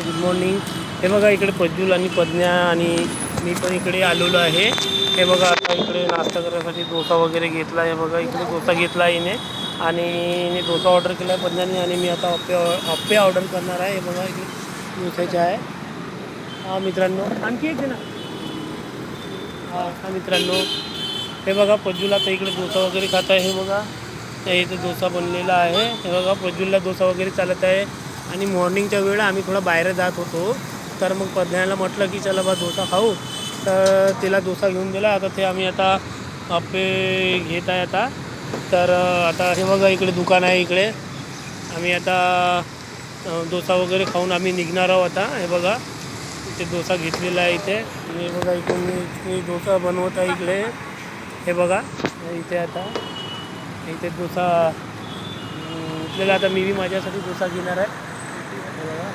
Good morning. हे बघा इकडे प्रज्वल आणि प्रज्ञा आणि मी पण इकडे आलेलो आहे. हे बघा आता इकडे नाश्ता करण्यासाठी डोसा वगैरे घेतला आहे. बघा इकडे डोसा घेतला आहे हिने आणि डोसा ऑर्डर केला आहे प्रज्ञाने आणि मी आता अप्पे ऑर्डर करणार आहे. हे बघा इकडे डोसाचे आहे. हा मित्रांनो, आणखी एक दे ना. हा मित्रांनो, हे बघा प्रज्वल आता इकडे डोसा वगैरे खात आहे. हे बघा इथे डोसा बनलेला आहे. हे बघा प्रज्वलला डोसा वगैरे चालत आहे. आणि मॉर्निंगच्या वेळा आम्ही थोडा बाहेर जात होतो, तर मग प्रज्ञाला म्हटलं की चला बा डोसा खाऊ, तर तिला डोसा घेऊन दिला. आता ते आम्ही आता अप्पे घेत आहे आता. तर आता हे बघा इकडे दुकान आहे. इकडे आम्ही आता डोसा वगैरे खाऊन आम्ही निघणार आहोत आता. हे बघा इथे डोसा घेतलेला आहे इथे. हे बघा इकडे डोसा बनवत आहे इकडे. हे बघा इथे आता इथे डोसा घेतलेला. आता मी माझ्यासाठी डोसा घेणार आहे. हे बघा